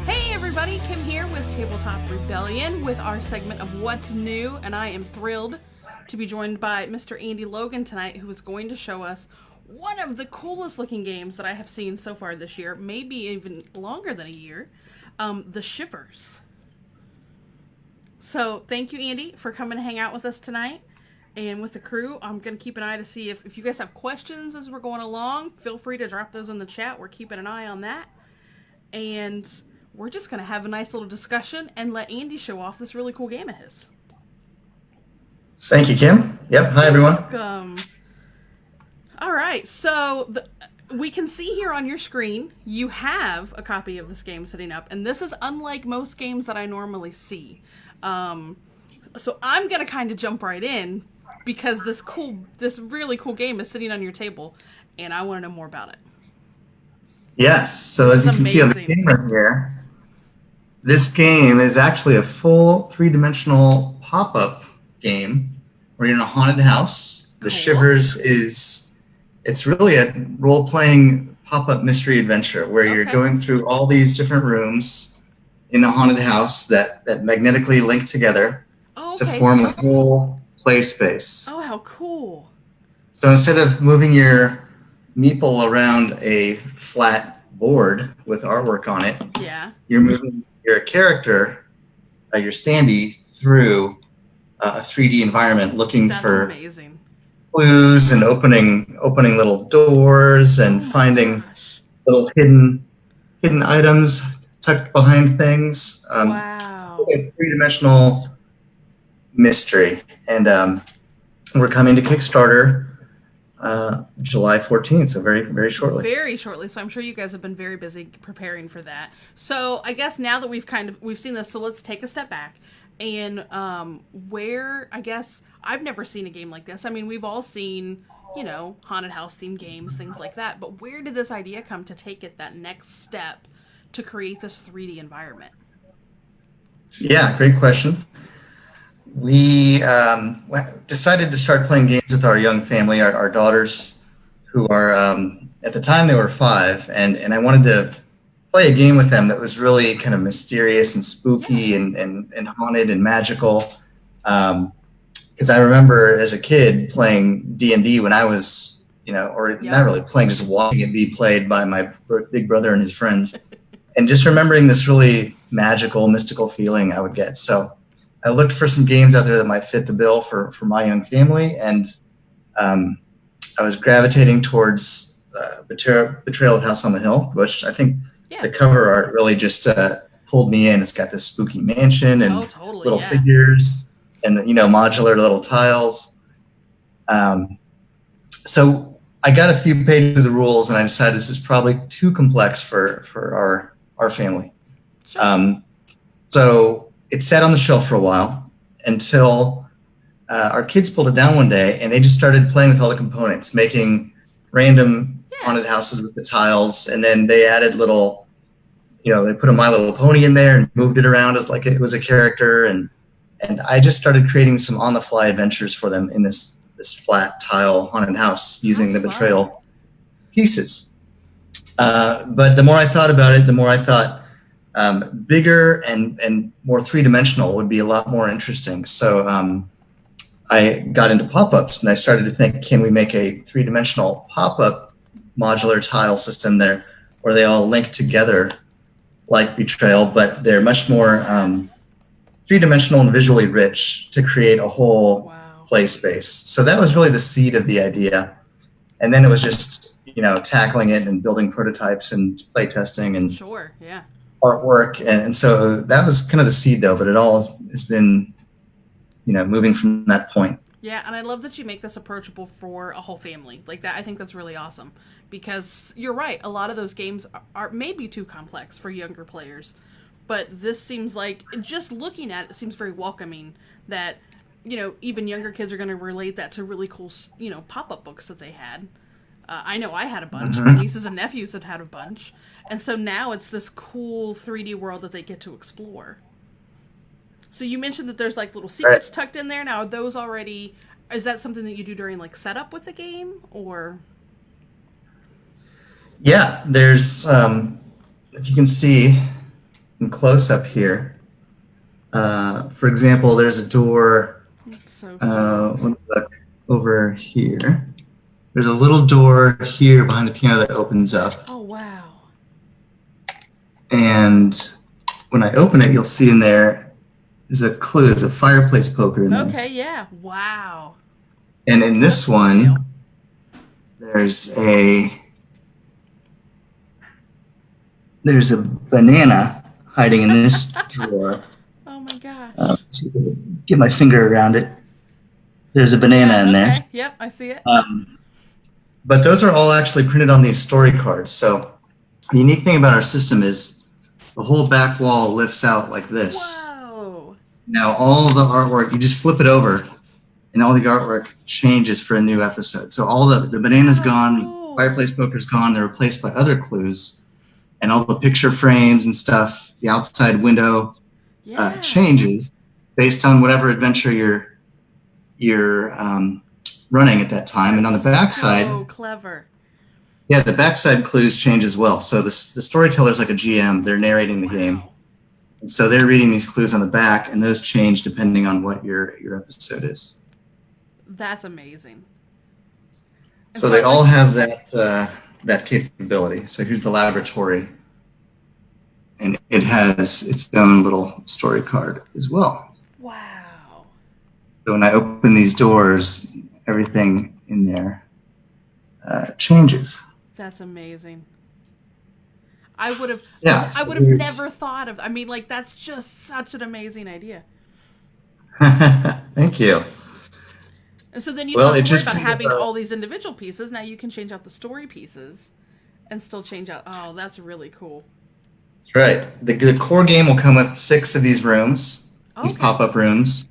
Hey everybody, Kim here with Tabletop Rebellion with our segment of What's New, and I am thrilled to be joined by Mr. Andy Logan tonight, who is going to show us one of the coolest looking games that I have seen so far this year, maybe even longer than a year, the Shivers. So thank you, Andy, for coming to hang out with us tonight. And with the crew, I'm going to keep an eye to see if you guys have questions as we're going along. Feel free to drop those in the chat. We're keeping an eye on that. And we're just going to have a nice little discussion and let Andy show off this really cool game of his. Thank you, Kim. Yep. Hi, everyone. Welcome. All right. So we can see here on your screen, you have a copy of this game sitting up. And this is unlike most games that I normally see. So I'm going to kind of jump right in because this really cool game is sitting on your table. And I want to know more about it. Yes. So as you can see on the game right here, this game is actually a full three-dimensional pop-up game where you're in a haunted house. The Shivers it's really a role-playing pop-up mystery adventure where you're going through all these different rooms in the haunted house that magnetically link together to form a whole play space. Oh, how cool. So instead of moving your meeple around a flat board with artwork on it, you're moving your character, your standee, through a 3D environment, looking for clues and opening little doors and finding little hidden items tucked behind things. Wow! It's a three-dimensional mystery, and we're coming to Kickstarter July 14th, so very, very shortly. Very shortly, so I'm sure you guys have been very busy preparing for that. So I guess now that we've seen this, so let's take a step back. And I guess, I've never seen a game like this. I mean, we've all seen, haunted house themed games, things like that. But where did this idea come to take it that next step to create this 3D environment? Yeah, great question. We decided to start playing games with our young family, our daughters, who are, at the time they were 5, and I wanted to play a game with them that was really kind of mysterious and spooky and haunted and magical. Because I remember as a kid playing D&D when I was, not really playing, just watching it be played by my big brother and his friends. And just remembering this really magical, mystical feeling I would get. So I looked for some games out there that might fit the bill for my young family, and I was gravitating towards Betrayal at House on the Hill, which I think the cover art really just pulled me in. It's got this spooky mansion and little figures and modular little tiles. So I got a few pages of the rules, and I decided this is probably too complex for our family. Sure. So it sat on the shelf for a while until our kids pulled it down one day, and they just started playing with all the components, making random haunted houses with the tiles, and then they added little, they put a My Little Pony in there and moved it around as like it was a character, and I just started creating some on-the-fly adventures for them in this flat tile haunted house using the Betrayal pieces. But the more I thought about it, the more I thought bigger and more three-dimensional would be a lot more interesting. So I got into pop-ups, and I started to think, can we make a three-dimensional pop-up modular tile system there where they all link together like Betrayal, but they're much more three-dimensional and visually rich to create a whole play space. So that was really the seed of the idea. And then it was just, tackling it and building prototypes and play testing and artwork. And so that was kind of the seed, though, but it all has been, moving from that point. Yeah, and I love that you make this approachable for a whole family. Like that, I think that's really awesome. Because you're right, a lot of those games are maybe too complex for younger players. But this seems like, just looking at it, seems very welcoming that, even younger kids are going to relate that to really cool, pop-up books that they had. I know I had a bunch. My nieces and nephews had a bunch. And so now it's this cool 3D world that they get to explore. So you mentioned that there's like little secrets tucked in there. Now, are those already is that something that you do during like setup with the game, or? Yeah, there's if you can see in close up here. For example, there's a door. That's so Let me look over here. There's a little door here behind the piano that opens up. Oh, wow. And when I open it, you'll see in there is a clue. There's a fireplace poker in there. Okay, yeah. Wow. And in this one, there's a banana hiding in this drawer. Oh my gosh. So get my finger around it. There's a banana in there. Yep, I see it. But those are all actually printed on these story cards. So the unique thing about our system is the whole back wall lifts out like this. Whoa. Now all the artwork, you just flip it over, and all the artwork changes for a new episode. So all the banana's gone, cool. fireplace poker's gone, they're replaced by other clues, and all the picture frames and stuff, the outside window changes based on whatever adventure you're running at that time. And on the backside, so clever. Yeah, the backside clues change as well. So the storyteller's like a GM. They're narrating the game. And so they're reading these clues on the back, and those change depending on what your episode is. That's amazing. So they all have that capability. So here's the laboratory. And it has its own little story card as well. Wow. So when I open these doors, everything in there changes. That's amazing. I would have never thought of, I mean, like, that's just such an amazing idea. Thank you. And so then you don't have to worry about having all these individual pieces. Now you can change out the story pieces and still change out. Oh, that's really cool. That's right. The core game will come with 6 of these rooms, these pop-up rooms,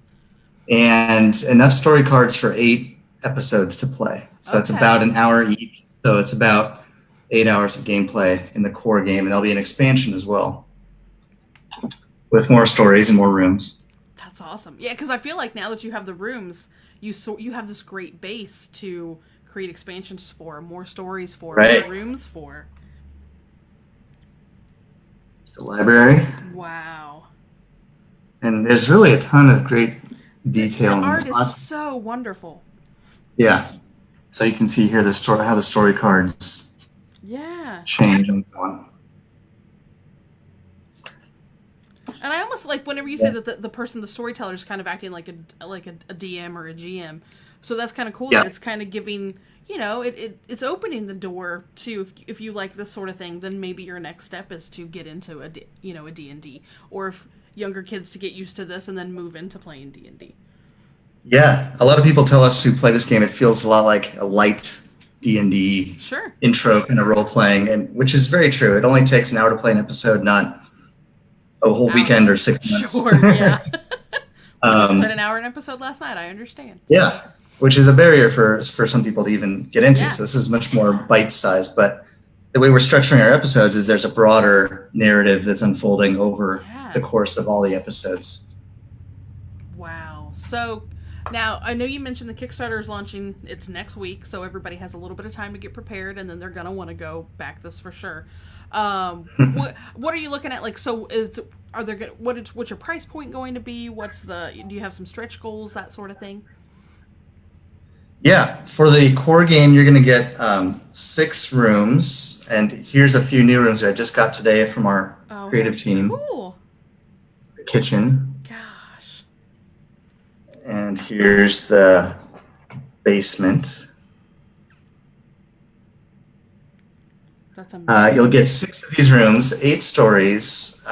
and enough story cards for 8 episodes to play. So it's about an hour each. So it's about 8 hours of gameplay in the core game, and there'll be an expansion as well with more stories and more rooms. That's awesome. Yeah, because I feel like now that you have the rooms, you have this great base to create expansions for, more stories for, more rooms for. It's the library. Wow. And there's really a ton of great detail. The art is so wonderful. Yeah. So you can see here how the story cards change on that one. And I almost like whenever you say that the storyteller is kind of acting like a DM or a GM. So that's kind of cool. That it's kind of giving, it's opening the door to, if you like this sort of thing, then maybe your next step is to get into a D&D, or if younger kids to get used to this and then move into playing D&D. Yeah, a lot of people tell us who play this game, it feels a lot like a light D&D intro kind of role playing, and which is very true. It only takes an hour to play an episode, not a whole weekend or 6 months. Sure, yeah. Just played an hour an episode last night. I understand. Yeah, which is a barrier for some people to even get into. Yeah. So this is much more bite-sized. But the way we're structuring our episodes is there's a broader narrative that's unfolding over the course of all the episodes. Wow. So now, I know you mentioned the Kickstarter is launching. It's next week, so everybody has a little bit of time to get prepared, and then they're going to want to go back this for sure. What are you looking at? Like, so what's your price point going to be? Do you have some stretch goals, that sort of thing? Yeah, for the core game, you're going to get 6 rooms, and here's a few new rooms I just got today from our creative team. Cool. The kitchen. Gosh. And here's the basement. That's amazing. You'll get 6 of these rooms, 8 stories,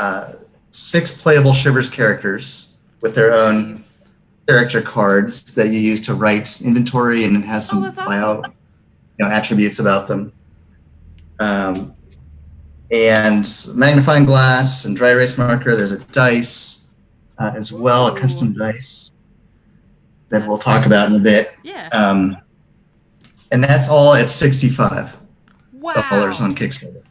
6 playable Shivers characters with their own character cards that you use to write inventory, and it has some attributes about them. And magnifying glass and dry erase marker. There's a dice as well, a custom dice that we'll talk about in a bit. Yeah. And that's all at $65 wow. on Kickstarter.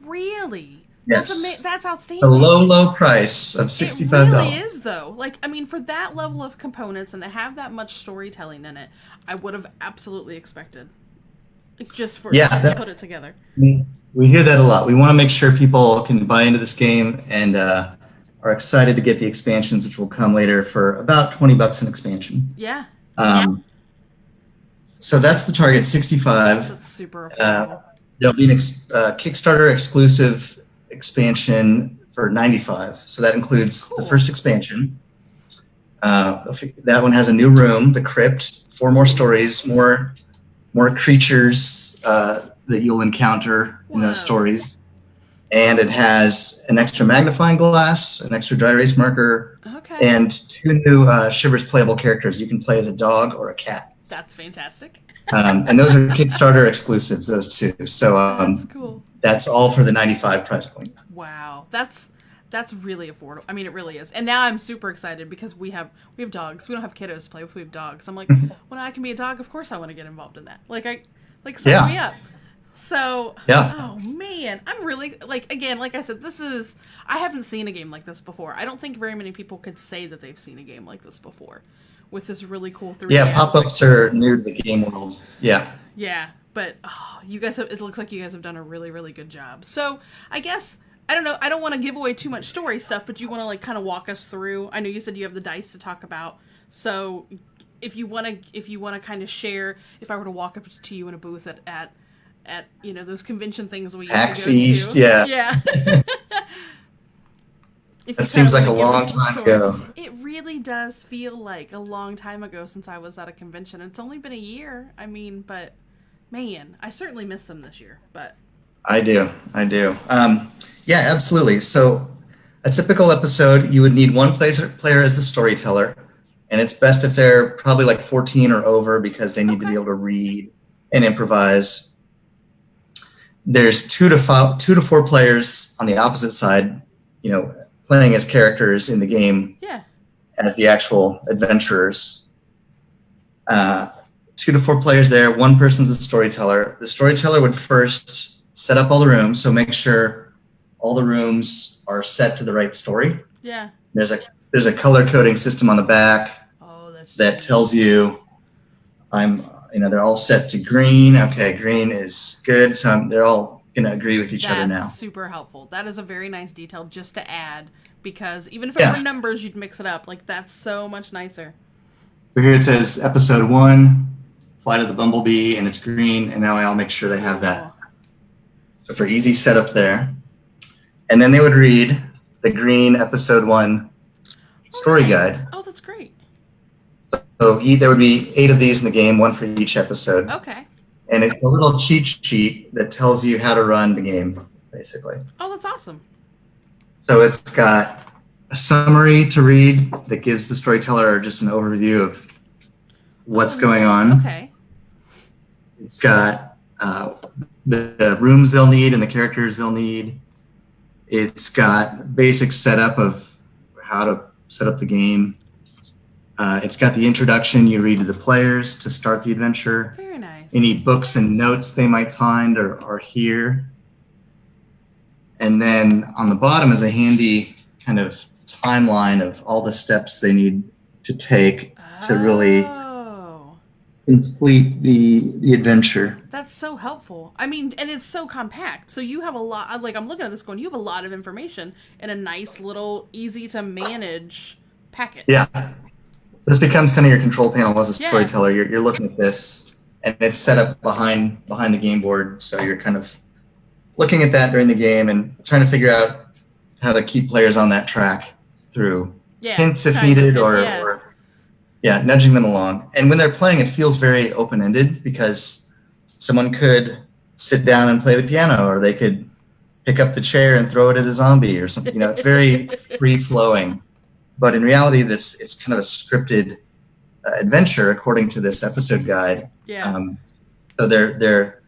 Really? Yes. That's A outstanding. low price of It $65. really is, though. Like, I mean, for that level of components and to have that much storytelling in it, I would have absolutely expected, like, Yeah, just to put it together. we hear that a lot. We want to make sure people can buy into this game and are excited to get the expansions, which will come later for about $20 an expansion. Yeah, So that's the target, 65. that's super Uh, affordable. there'll be an Kickstarter exclusive expansion for 95. So that includes the Cool. first expansion. That one has a new room, the crypt, 4 more stories, more creatures that you'll encounter in those Whoa. stories. And it has an extra magnifying glass, an extra dry erase marker, Okay. and 2 new Shivers playable characters. You can play as a dog or a cat. That's fantastic. And those are Kickstarter exclusives, those 2. So That's cool. that's all for the 95 price point. Wow. That's really affordable. I mean, it really is. And now I'm super excited because we have dogs. We don't have kiddos to play with. We have dogs. I'm like, when I can be a dog, of course I want to get involved in that. Sign me up. So, oh man, I'm really, again, like I said, I haven't seen a game like this before. I don't think very many people could say that they've seen a game like this before with this really cool 3D. Yeah, pop-ups are new to the game world. Yeah. Yeah, but it looks like you guys have done a really, really good job. So, I guess, I don't know, I don't want to give away too much story stuff, but you want to kind of walk us through. I know you said you have the dice to talk about. So, if you want to kind of share, if I were to walk up to you in a booth at those convention things we used PAX to go East, to. yeah. That seems like a long time ago. It really does feel like a long time ago since I was at a convention. It's only been a year. I mean, but man, I certainly miss them this year. But I do. Yeah, absolutely. So a typical episode, you would need one player as the storyteller, and it's best if they're probably like 14 or over because they need to be able to read and improvise. There's 2 to 4 players on the opposite side, playing as characters in the game as the actual adventurers. 2 to 4 players there. 1 person's a storyteller. The storyteller would first set up all the rooms, so make sure all the rooms are set to the right story. Yeah. There's a color coding system on the back that tells you they're all set to green. Okay, green is good. So they're all going to agree with each other now. That's super helpful. That is a very nice detail just to add, because even if it were numbers, you'd mix it up. That's so much nicer. So here it says episode 1, Flight of the Bumblebee, and it's green, and now I'll make sure they have that. So for easy setup there. And then they would read the green episode 1 story guide. Oh, that's great. So there would be 8 of these in the game, 1 for each episode. Okay. And it's a little cheat sheet that tells you how to run the game, basically. Oh, that's awesome. So it's got a summary to read that gives the storyteller just an overview of what's going on. Okay. It's got the rooms they'll need and the characters they'll need. It's got basic setup of how to set up the game. It's got the introduction you read to the players to start the adventure. Very nice. Any books and notes they might find are here. And then on the bottom is a handy kind of timeline of all the steps they need to take to really complete the adventure. That's so helpful. I mean, and it's so compact. So you have a lot, I'm looking at this going, you have a lot of information in a nice little, easy to manage packet. Yeah. This becomes kind of your control panel as a storyteller. You're looking at this, and it's set up behind the game board, so you're kind of looking at that during the game and trying to figure out how to keep players on that track through hints if needed, or nudging them along. And when they're playing, it feels very open-ended because someone could sit down and play the piano, or they could pick up the chair and throw it at a zombie or something. It's very free-flowing. But in reality, it's kind of a scripted adventure according to this episode guide. Yeah. So they're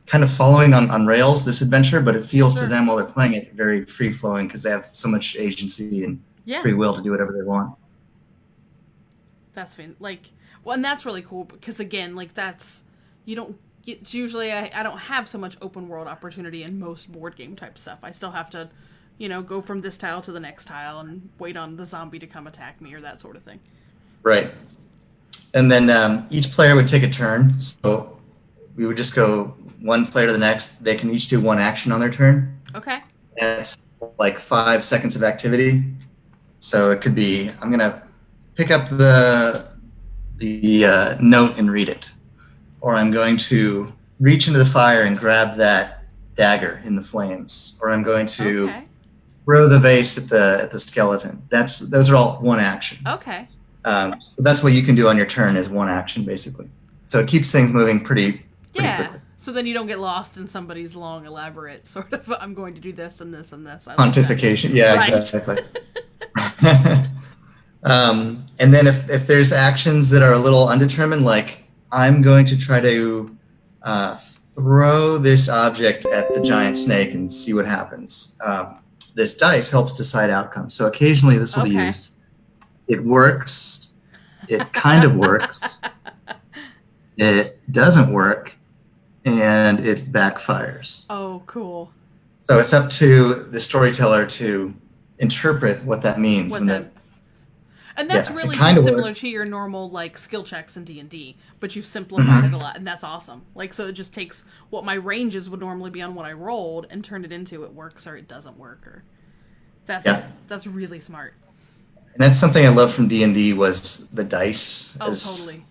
kind of following on rails this adventure, but it feels to them while they're playing it very free flowing because they have so much agency and free will to do whatever they want. That's and that's really cool because again, that's you it's usually I don't have so much open world opportunity in most board game type stuff. I still have to, go from this tile to the next tile and wait on the zombie to come attack me or that sort of thing. Right. And then each player would take a turn. So we would just go one player to the next. They can each do one action on their turn. Okay. That's like 5 seconds of activity. So it could be, I'm going to pick up the note and read it. Or I'm going to reach into the fire and grab that dagger in the flames. Or I'm going to throw the vase at the skeleton. Those are all one action. Okay. So that's what you can do on your turn is one action, basically. So it keeps things moving pretty quickly. So then you don't get lost in somebody's long, elaborate sort of, I'm going to do this and this and this. Pontification. Yeah, right. Exactly. And then if there's actions that are a little undetermined, like I'm going to try to throw this object at the giant snake and see what happens. This dice helps decide outcomes. So occasionally this will be used. It works. It kind of works. It doesn't work. And it backfires. Oh, cool. So it's up to the storyteller to interpret what that means. And that's really similar to your normal skill checks in D&D, but you've simplified it a lot, and that's awesome. So it just takes what my ranges would normally be on what I rolled and turned it into it works or it doesn't work. Or that's really smart. And that's something I love from D&D was the dice. Oh, totally.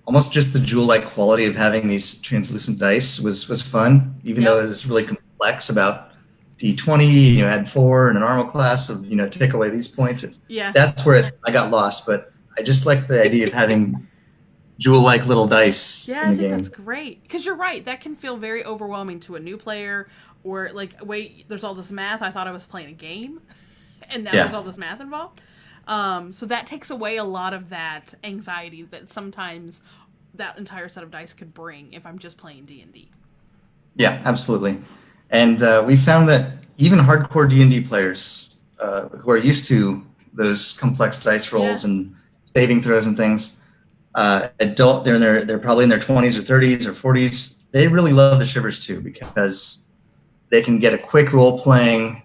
Almost just the jewel-like quality of having these translucent dice was fun, even though it was really complex about D20, you had 4 and an armor class of, take away these points. That's where I got lost, but I just like the idea of having jewel-like little dice in the game. I think that's great. Because you're right, that can feel very overwhelming to a new player, or wait, there's all this math, I thought I was playing a game, and now there's all this math involved. So that takes away a lot of that anxiety that sometimes that entire set of dice could bring if I'm just playing D&D. Yeah, absolutely. And we found that even hardcore D&D players who are used to those complex dice rolls and saving throws and things, they're probably in their 20s or 30s or 40s. They really love the Shivers too because they can get a quick role-playing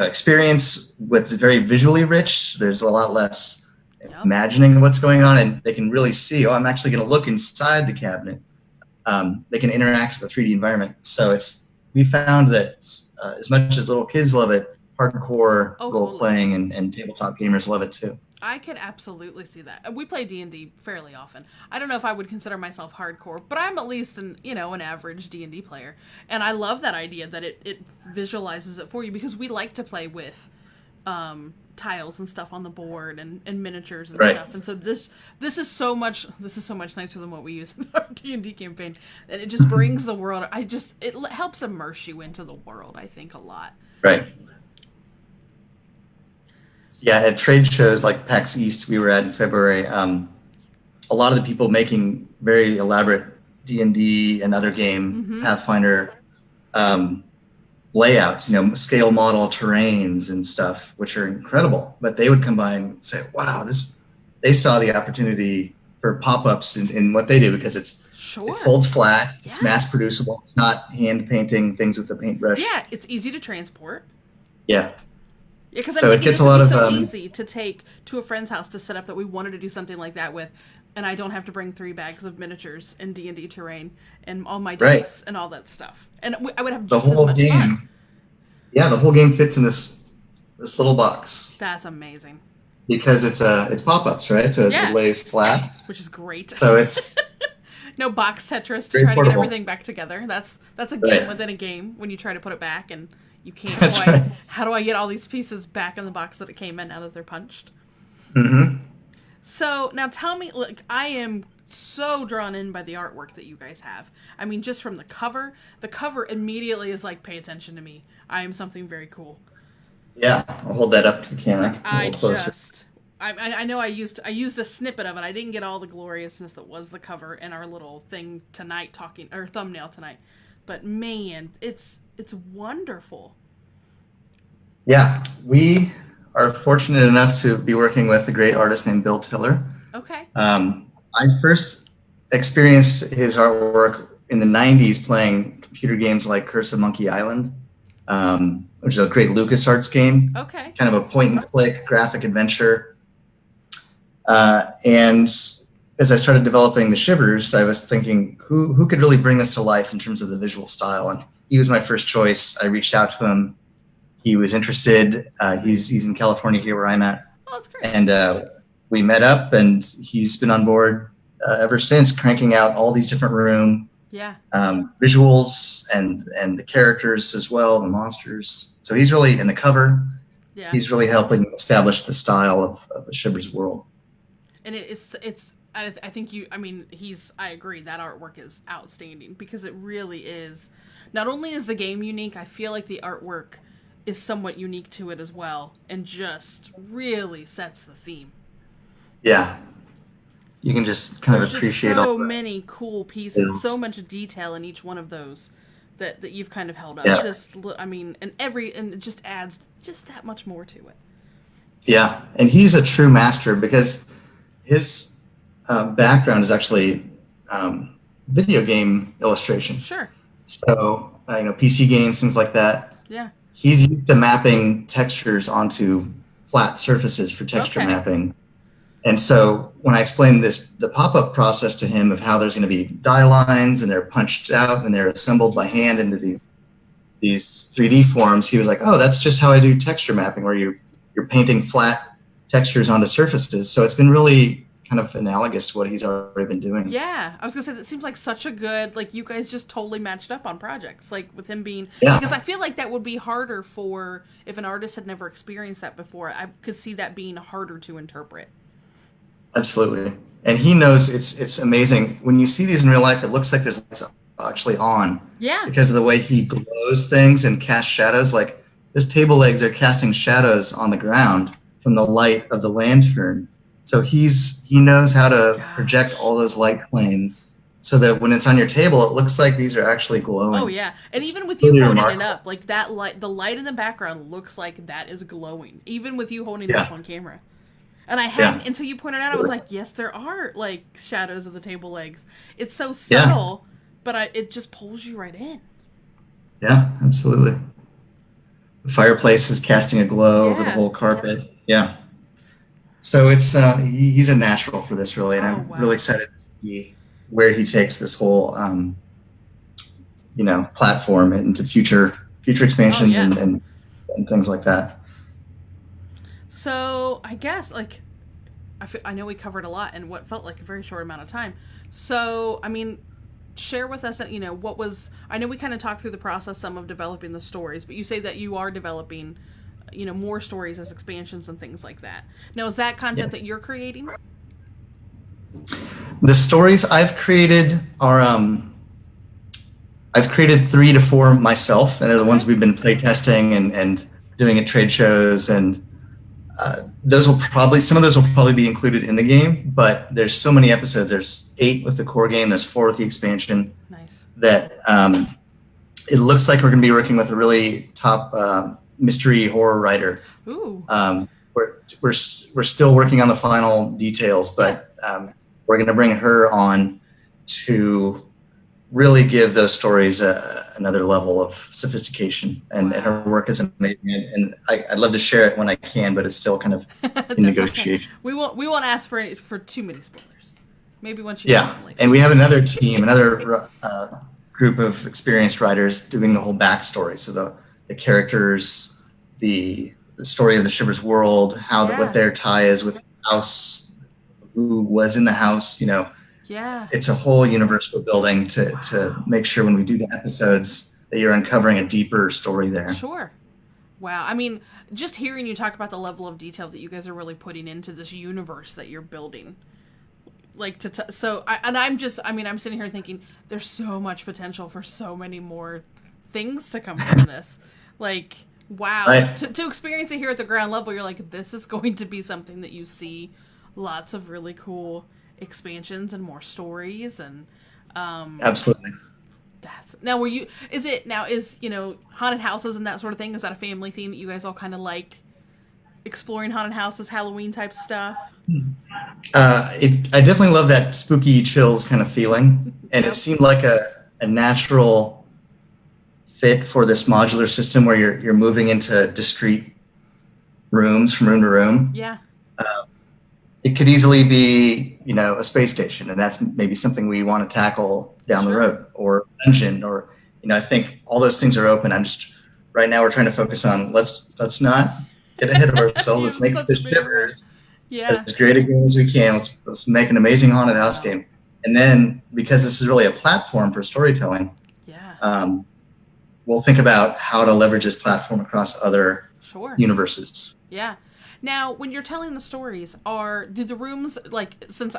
experience with very visually rich. There's a lot less imagining what's going on, and they can really see, I'm actually going to look inside the cabinet. They can interact with the 3D environment. So we found that as much as little kids love it, hardcore role-playing and tabletop gamers love it too. I could absolutely see that. We play D&D fairly often. I don't know if I would consider myself hardcore, but I'm at least an average D&D player. And I love that idea that it visualizes it for you because we like to play with tiles and stuff on the board and miniatures and stuff. And so this is so much nicer than what we use in our D&D campaign. And it just brings the world. It helps immerse you into the world, I think, a lot. Right. Yeah, at trade shows like PAX East we were at in February, a lot of the people making very elaborate D&D and other game Pathfinder layouts, scale model terrains and stuff, which are incredible. But they would come by and say, wow, they saw the opportunity for pop-ups in what they do because it folds flat, it's mass producible, it's not hand painting things with a paintbrush. Yeah, it's easy to transport. Yeah. Yeah, because it gets a lot of so easy to take to a friend's house to set up that we wanted to do something like that with, and I don't have to bring 3 bags of miniatures and D&D terrain and all my dice and all that stuff. And I would have just as much fun. Yeah, the whole game fits in this little box. That's amazing. Because it's pop-ups, right? So it lays flat, which is great. So it's no box Tetris to try to get everything back together. That's a game within a game when you try to put it back and you can't quite. How do I get all these pieces back in the box that it came in now that they're punched? Mm-hmm. So now tell me, look, I am so drawn in by the artwork that you guys have. I mean, just from the cover immediately is like, pay attention to me. I am something very cool. Yeah, I'll hold that up to the camera. I know I used a snippet of it. I didn't get all the gloriousness that was the cover in our little thing tonight thumbnail tonight. But man, it's wonderful. Yeah, we are fortunate enough to be working with a great artist named Bill Tiller. Okay. I first experienced his artwork in the 90s playing computer games like Curse of Monkey Island, which is a great LucasArts game, Okay. kind of a point and click graphic adventure. And as I started developing the Shivers, I was thinking, who could really bring this to life in terms of the visual style? And he was my first choice. I reached out to him. He was interested. He's in California here where I'm at. Oh, that's great. And we met up, and he's been on board ever since, cranking out all these different visuals and the characters as well, the monsters. So he's really in the cover. Yeah. He's really helping establish the style of the Shivers world. And it's I think I agree, that artwork is outstanding, because it really is. Not only is the game unique, I feel like the artwork is somewhat unique to it as well, and just really sets the theme. Yeah. You can just kind of appreciate so many cool pieces, so much detail in each one of those that you've kind of held up. Yeah. And it just adds just that much more to it. Yeah, and he's a true master because his background is actually video game illustration. Sure. So PC games, things like that. Yeah. He's used to mapping textures onto flat surfaces for texture mapping. And so when I explained the pop-up process to him of how there's going to be die lines and they're punched out and they're assembled by hand into these 3D forms, he was like, oh, that's just how I do texture mapping, where you're painting flat textures onto surfaces. So it's been really kind of analogous to what he's already been doing. Yeah, I was gonna say, that seems like such a good, like, you guys just totally matched up on projects, like with him being, because I feel like that would be harder for, if an artist had never experienced that before, I could see that being harder to interpret. Absolutely. And he knows it's amazing. When you see these in real life, it looks like there's lights actually on. Yeah. Because of the way he glows things and casts shadows. Like, his table legs are casting shadows on the ground from the light of the lantern. So he knows how to project all those light planes so that when it's on your table, it looks like these are actually glowing. Oh yeah, and even with you holding it up, like that light, the light in the background looks like that is glowing, even with you holding it up on camera. And I hadn't until you pointed out. I was like, yes, there are like shadows of the table legs. It's so subtle, but it just pulls you right in. Yeah, absolutely. The fireplace is casting a glow over the whole carpet. Yeah. So it's he's a natural for this, really, and I'm really excited to see where he takes this whole platform into future expansions and things like that. So I guess, like, I know we covered a lot in what felt like a very short amount of time. So I mean, share with us that, what was, I know we kind of talked through the process some of developing the stories, but you say that you are developing more stories as expansions and things like that. Now, is that content that you're creating? The stories I've created are I've created 3 to 4 myself, and they're the ones we've been play testing and doing at trade shows, and some of those will probably be included in the game, but there's so many episodes. There's 8 with the core game, there's 4 with the expansion. Nice. That it looks like we're going to be working with a really top mystery horror writer. Ooh. We're still working on the final details, but we're going to bring her on to really give those stories another level of sophistication, and her work is amazing. And I'd love to share it when I can, but it's still kind of in negotiation. Okay. We won't ask for too many spoilers. Maybe once you and we have another team, another group of experienced writers doing the whole backstory. So the characters, the story of the Shivers world, what their tie is with the house, who was in the house, It's a whole universe we're building to make sure when we do the episodes that you're uncovering a deeper story there. Sure. Wow. I mean, just hearing you talk about the level of detail that you guys are really putting into this universe that you're building, like I'm sitting here thinking there's so much potential for so many more things to come from this. Like, wow. Right. To experience it here at the ground level, you're like, this is going to be something that you see lots of really cool expansions and more stories and absolutely. Is haunted houses and that sort of thing, is that a family theme that you guys all kind of like? exploring haunted houses, Halloween type stuff. I definitely love that spooky chills kind of feeling, and Yep. it seemed like a natural fit for this modular system where you're moving into discrete rooms from room to room. Yeah. It could easily be, a space station, and that's maybe something we want to tackle down the road, or dungeon, or I think all those things are open. Right now we're trying to focus on let's not get ahead of ourselves. Let's make the Shivers as great a game as we can. Let's make an amazing haunted house game, and then because this is really a platform for storytelling, we'll think about how to leverage this platform across other universes. Yeah. Now, when you're telling the stories, do the rooms, like, since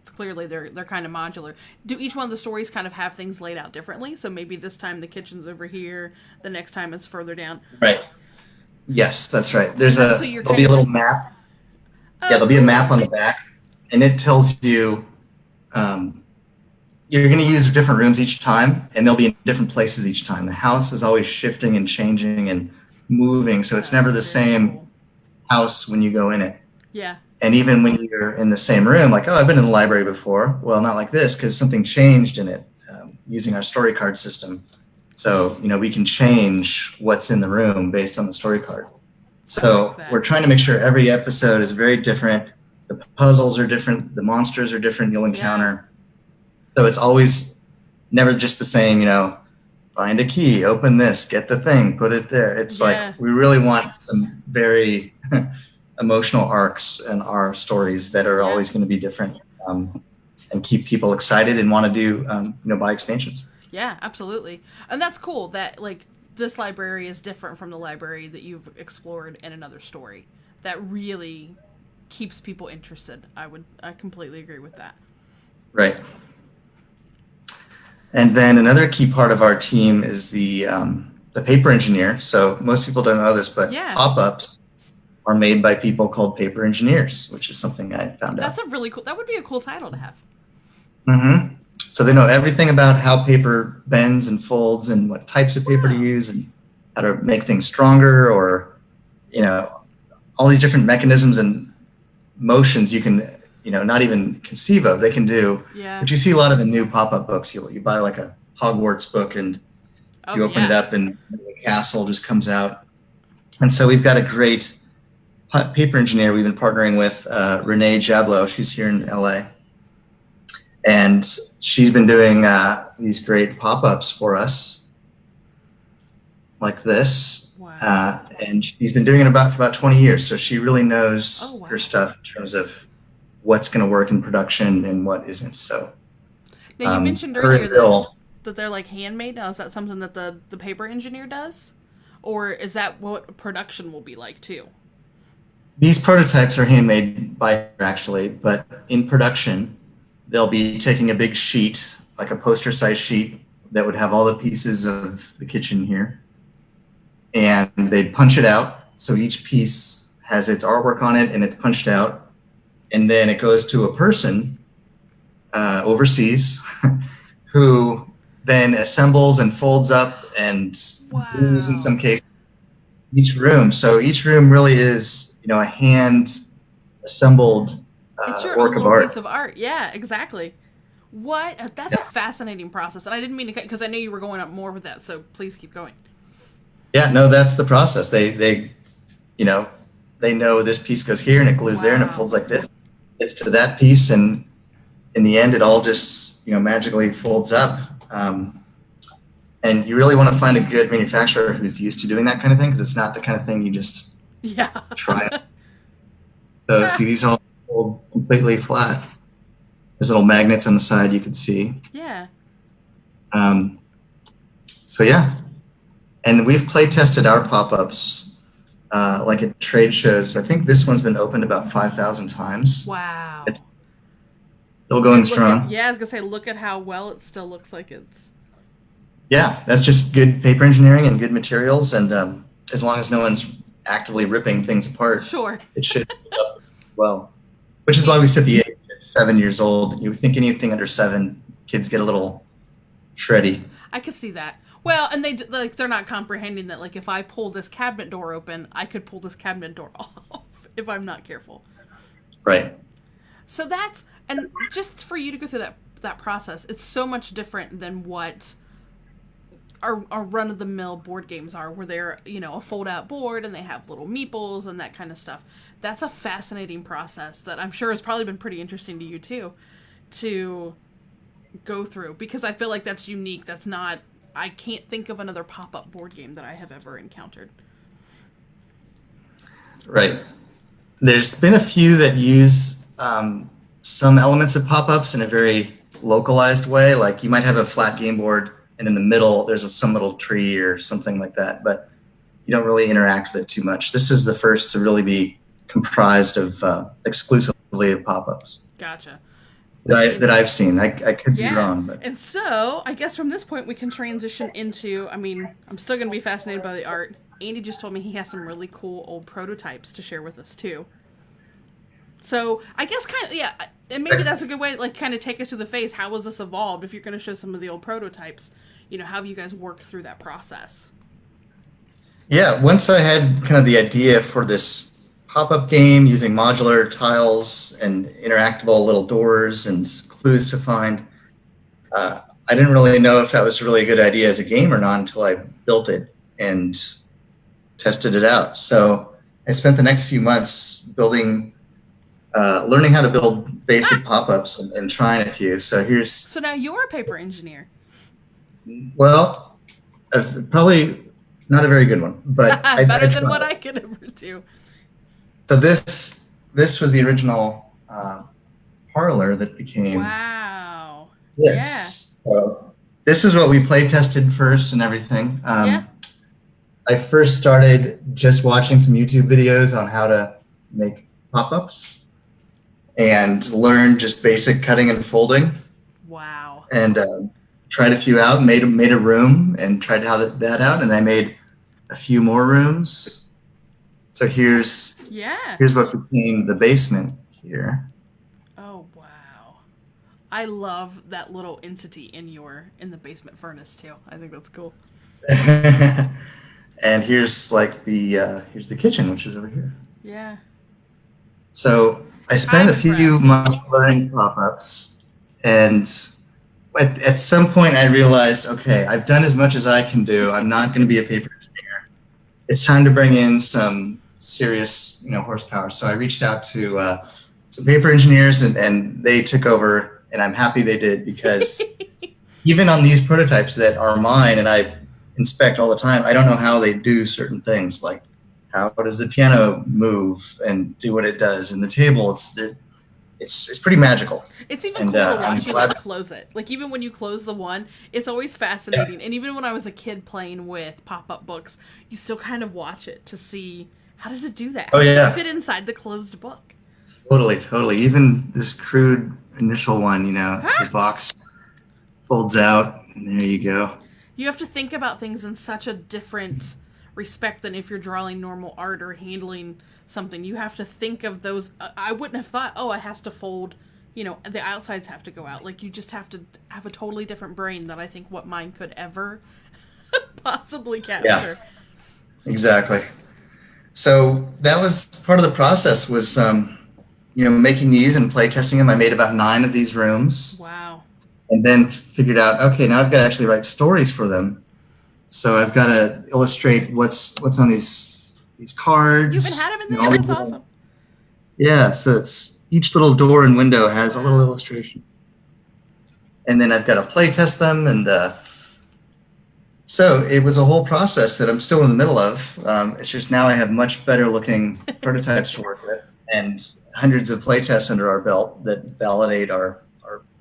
clearly they're kind of modular, do each one of the stories kind of have things laid out differently? So maybe this time the kitchen's over here, the next time it's further down. Right. Yes, that's right. There'll be a little map. There'll be a map on the back, and it tells you you're going to use different rooms each time, and they'll be in different places each time. The house is always shifting and changing and moving, so it's never the same house when you go in it. Yeah. And even when you're in the same room, like, I've been in the library before. Well, not like this, because something changed in it using our story card system. So, we can change what's in the room based on the story card. So we're trying to make sure every episode is very different. The puzzles are different. The monsters are different you'll encounter. So it's always never just the same, find a key, open this, get the thing, put it there. It's like we really want some very emotional arcs in our stories that are always going to be different, and keep people excited and want to do, buy expansions. Yeah, absolutely. And that's cool that, like, this library is different from the library that you've explored in another story. That really keeps people interested. I completely agree with that. Right. And then another key part of our team is the paper engineer. So most people don't know this, but pop-ups are made by people called paper engineers, which is something I found out. That's that would be a cool title to have. Mm-hmm. So they know everything about how paper bends and folds and what types of paper to use and how to make things stronger, or, all these different mechanisms and motions you can not even conceive of, they can do. Yeah. But you see a lot of in new pop-up books. You buy like a Hogwarts book and you open it up and the castle just comes out. And so we've got a great paper engineer we've been partnering with, Renee Jablo. She's here in LA. And she's been doing these great pop-ups for us like this. Wow. And she's been doing it for about 20 years. So she really knows her stuff in terms of what's going to work in production and what isn't. So now, you mentioned earlier that they're like handmade. Now, is that something that the paper engineer does, or is that what production will be like too? These prototypes are handmade by her, actually, but in production they'll be taking a big sheet, like a poster size sheet that would have all the pieces of the kitchen here, and they'd punch it out. So each piece has its artwork on it and it's punched out. And then it goes to a person overseas who then assembles and folds up and moves, in some cases, each room. So each room really is, a hand assembled work of art. Piece of art. Yeah, exactly. What? That's a fascinating process. And I didn't mean to cut, because I knew you were going up more with that. So please keep going. Yeah, no, that's the process. They know this piece goes here and it glues there and it folds like this. It's to that piece, and in the end, it all just magically folds up. And you really want to find a good manufacturer who's used to doing that kind of thing, because it's not the kind of thing you just try. So see, these all fold completely flat. There's little magnets on the side you can see. Yeah. So yeah, and we've play tested our pop-ups. Like at trade shows. I think this one's been opened about 5,000 times. Wow. It's still going strong. I was going to say, look at how well it still looks like it's... Yeah, that's just good paper engineering and good materials. And as long as no one's actively ripping things apart, it should hold up well. Which is why we set the age at 7 years old. You think anything under 7, kids get a little shreddy. I could see that. Well, and they're not comprehending that, like, if I pull this cabinet door open, I could pull this cabinet door off if I'm not careful. Right. So that's, and just for you to go through that process, it's so much different than what our run-of-the-mill board games are, where they're, a fold-out board and they have little meeples and that kind of stuff. That's a fascinating process that I'm sure has probably been pretty interesting to you, too, to go through, because I feel like that's unique. That's not, I can't think of another pop-up board game that I have ever encountered. Right. There's been a few that use some elements of pop-ups in a very localized way. Like you might have a flat game board and in the middle there's some little tree or something like that, but you don't really interact with it too much. This is the first to really be comprised of exclusively of pop-ups. Gotcha. That I've seen. I could be wrong. But. And so I guess from this point we can transition into, I'm still going to be fascinated by the art. Andy just told me he has some really cool old prototypes to share with us too. So I guess and maybe that's a good way, like, kind of take us to the face. How was this evolved? If you're going to show some of the old prototypes, how have you guys worked through that process? Yeah, once I had kind of the idea for this pop-up game using modular tiles and interactable little doors and clues to find, I didn't really know if that was really a good idea as a game or not until I built it and tested it out. So I spent the next few months building, learning how to build basic pop-ups and trying a few. So now you're a paper engineer. Well, probably not a very good one, but better than what I could ever do. So this was the original parlor that became. Wow. Yes. Yeah. So this is what we play tested first and everything. I first started just watching some YouTube videos on how to make pop-ups and learned just basic cutting and folding. Wow. And tried a few out, made a room and tried that out, and I made a few more rooms. So here's what became the basement here. Oh wow. I love that little entity in the basement furnace too. I think that's cool. And here's like here's the kitchen, which is over here. Yeah. So I spent a few months learning pop-ups, and at some point I realized, okay, I've done as much as I can do. I'm not going to be a paper engineer. It's time to bring in some serious, horsepower. So I reached out to some paper engineers, and they took over, and I'm happy they did, because even on these prototypes that are mine and I inspect all the time, I don't know how they do certain things, like how does the piano move and do what it does, and the table, it's pretty magical. It's even cool to watch you close it. Like, even when you close the one, it's always fascinating. Yeah. And even when I was a kid playing with pop-up books, you still kind of watch it to see, how does it do that? How does it fit inside the closed book? Totally. Even this crude initial one, the box folds out, and there you go. You have to think about things in such a different respect than if you're drawing normal art or handling something. You have to think of those. I wouldn't have thought, it has to fold, the outsides have to go out. Like, you just have to have a totally different brain than I think what mine could ever possibly capture. Yeah, exactly. So that was part of the process, was making these and play testing them. I made about 9 of these rooms. Wow. And then figured out, okay, now I've got to actually write stories for them. So I've got to illustrate what's on these cards. You even had them in there. That's awesome. Yeah, so it's each little door and window has a little illustration. And then I've got to play test them, and so it was a whole process that I'm still in the middle of. It's just now I have much better looking prototypes to work with, and hundreds of play tests under our belt that validate our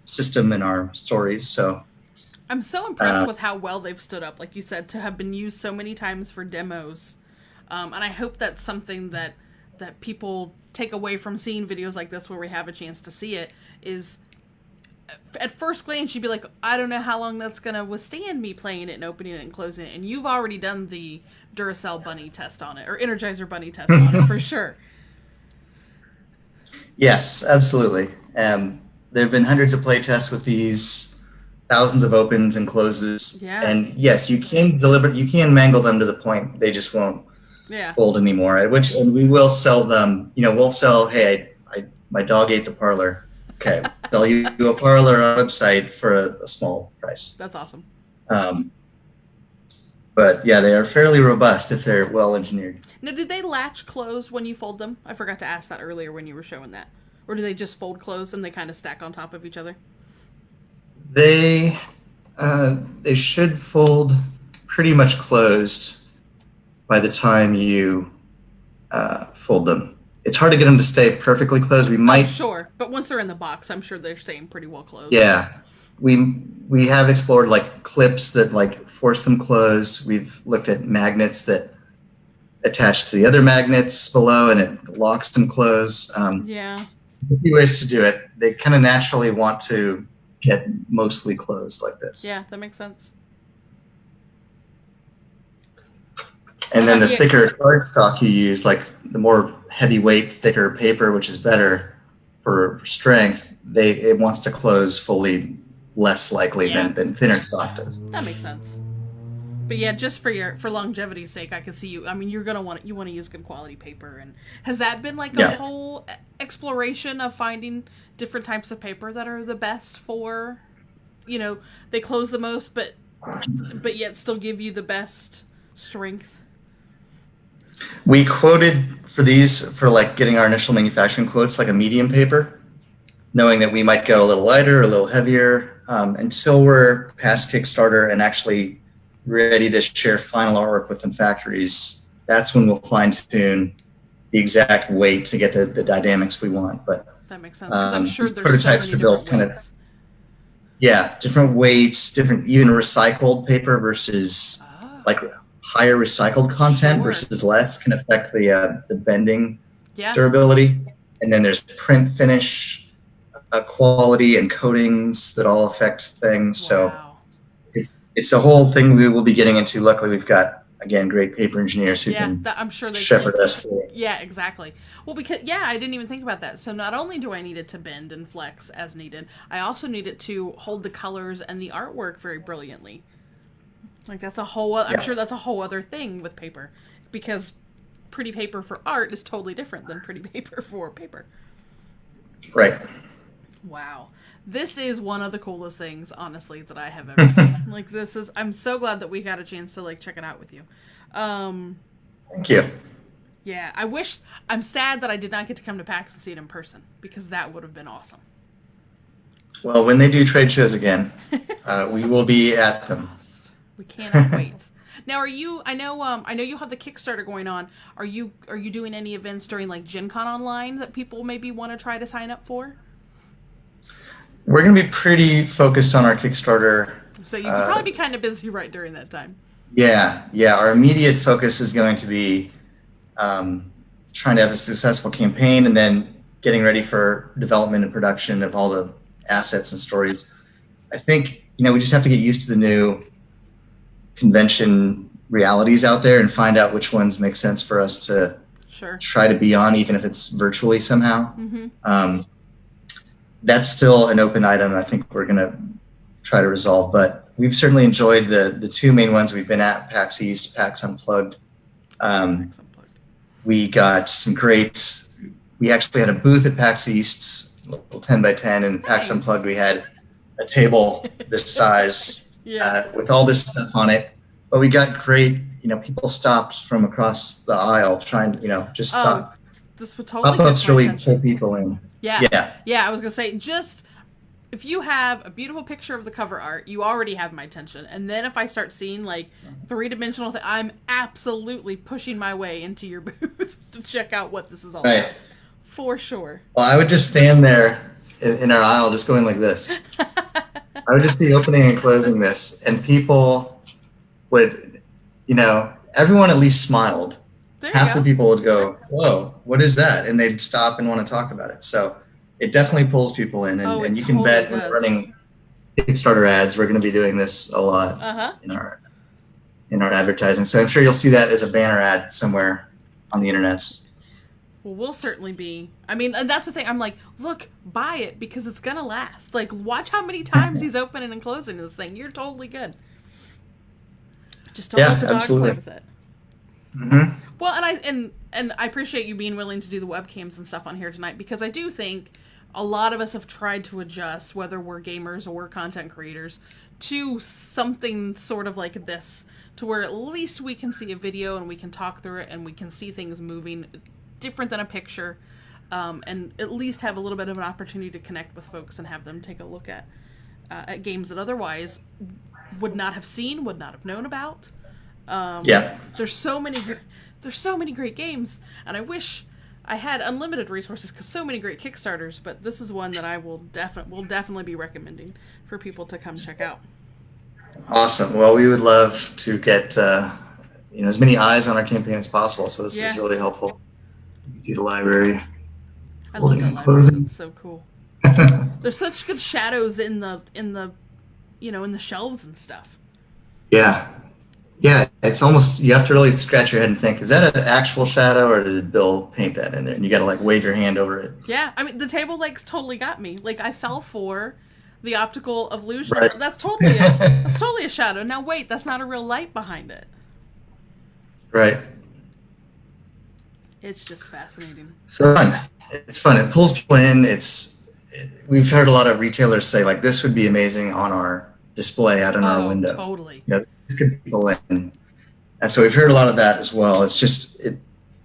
system and our stories. So I'm so impressed with how well they've stood up, like you said, to have been used so many times for demos. And I hope that's something that people take away from seeing videos like this, where we have a chance to see it, is at first glance you'd be like, I don't know how long that's going to withstand me playing it and opening it and closing it. And you've already done the Duracell bunny test on it, or Energizer bunny test on it, for sure. Yes, absolutely. There have been hundreds of play tests with these. thousands of opens and closes. Yeah. And yes, you can mangle them to the point they just won't fold anymore. And we will sell them. We'll sell. Hey, my dog ate the parlor. Okay, sell you a parlor on our website for a small price. That's awesome. But yeah, they are fairly robust if they're well engineered. Now, do they latch closed when you fold them? I forgot to ask that earlier when you were showing that. Or do they just fold closed and they kind of stack on top of each other? They should fold pretty much closed by the time you fold them. It's hard to get them to stay perfectly closed. We might sure, but once they're in the box, I'm sure they're staying pretty well closed. Yeah, we have explored like clips that like force them closed. We've looked at magnets that attach to the other magnets below, and it locks them closed. Yeah. A few ways to do it. They kind of naturally want to get mostly closed like this. Yeah, that makes sense. And then the thicker cardstock you use, like the more heavyweight, thicker paper, which is better for strength, it wants to close fully less likely than thinner stock does. That makes sense. But yeah, just for longevity's sake, I could see you. I mean, you want to use good quality paper. And has that been like a whole exploration of finding different types of paper that are the best for, they close the most, but yet still give you the best strength? We quoted for like getting our initial manufacturing quotes, like a medium paper, knowing that we might go a little lighter, a little heavier, until we're past Kickstarter and actually ready to share final artwork with them factories. That's when we'll fine tune the exact weight to get the dynamics we want. But that makes sense, because I'm sure there's prototypes so many are built kind of different weights, different even recycled paper versus like higher recycled content versus less can affect the bending durability. And then there's print finish quality and coatings that all affect things. So it's a whole thing we will be getting into. Luckily, we've got, again, great paper engineers who can I'm sure they shepherd us through. Yeah, exactly. Well, because, I didn't even think about that. So not only do I need it to bend and flex as needed, I also need it to hold the colors and the artwork very brilliantly. Like, that's a whole, I'm sure that's a whole other thing with paper. Because pretty paper for art is totally different than pretty paper for paper. Right. Wow. This is one of the coolest things, honestly, that I have ever seen. I'm so glad that we got a chance to, check it out with you. Thank you. Yeah, I'm sad that I did not get to come to PAX and see it in person, because that would have been awesome. Well, when they do trade shows again, we will be at them. We cannot wait. Now, I know you have the Kickstarter going on. Are you doing any events during, Gen Con Online that people maybe want to try to sign up for? We're going to be pretty focused on our Kickstarter. So you could probably be kind of busy right during that time. Yeah. Our immediate focus is going to be trying to have a successful campaign and then getting ready for development and production of all the assets and stories. I think, we just have to get used to the new convention realities out there and find out which ones make sense for us to try to be on, even if it's virtually somehow. Mm-hmm. That's still an open item I think we're going to try to resolve, but we've certainly enjoyed the two main ones we've been at, PAX East, PAX Unplugged. We got some we actually had a booth at PAX East, a little 10 by 10, and PAX Unplugged we had a table this size with all this stuff on it. But we got great, people stopped from across the aisle trying, just stop. This would totally pop-ups really pull people in. Yeah, I was going to say, just if you have a beautiful picture of the cover art, you already have my attention. And then if I start seeing, three-dimensional I'm absolutely pushing my way into your booth to check out what this is all about. For sure. Well, I would just stand there in our aisle just going like this. I would just be opening and closing this, and people would, everyone at least smiled. Half the people would go, "Whoa, what is that?" And they'd stop and want to talk about it. So it definitely pulls people in, and you can bet we're running Kickstarter ads. We're going to be doing this a lot in our advertising. So I'm sure you'll see that as a banner ad somewhere on the internets. Well, we'll certainly be. I mean, and that's the thing. I'm like, look, buy it because it's gonna last. Like, watch how many times he's opening and closing this thing. You're totally good. Just don't let the dog play with it. Mm-hmm. Well, and I appreciate you being willing to do the webcams and stuff on here tonight, because I do think a lot of us have tried to adjust, whether we're gamers or content creators, to something sort of like this, to where at least we can see a video and we can talk through it and we can see things moving different than a picture, and at least have a little bit of an opportunity to connect with folks and have them take a look at games that otherwise would not have seen, would not have known about. There's so many great games, and I wish I had unlimited resources, because so many great Kickstarters, but this is one that I will definitely be recommending for people to come check out. Awesome. Well, we would love to get as many eyes on our campaign as possible, so this is really helpful. See the library. I love that library. It's so cool. There's such good shadows in the shelves and stuff. Yeah, it's almost, you have to really scratch your head and think, is that an actual shadow or did Bill paint that in there? And you got to like wave your hand over it. Yeah, I mean, the table legs totally got me. Like, I fell for the optical illusion. Right. That's totally a shadow. Now wait, that's not a real light behind it. Right. It's just fascinating. So fun. It's fun. It pulls people in. We've heard a lot of retailers say, like, this would be amazing on our display out in our window. Totally. This could people in. And so we've heard a lot of that as well. It's just,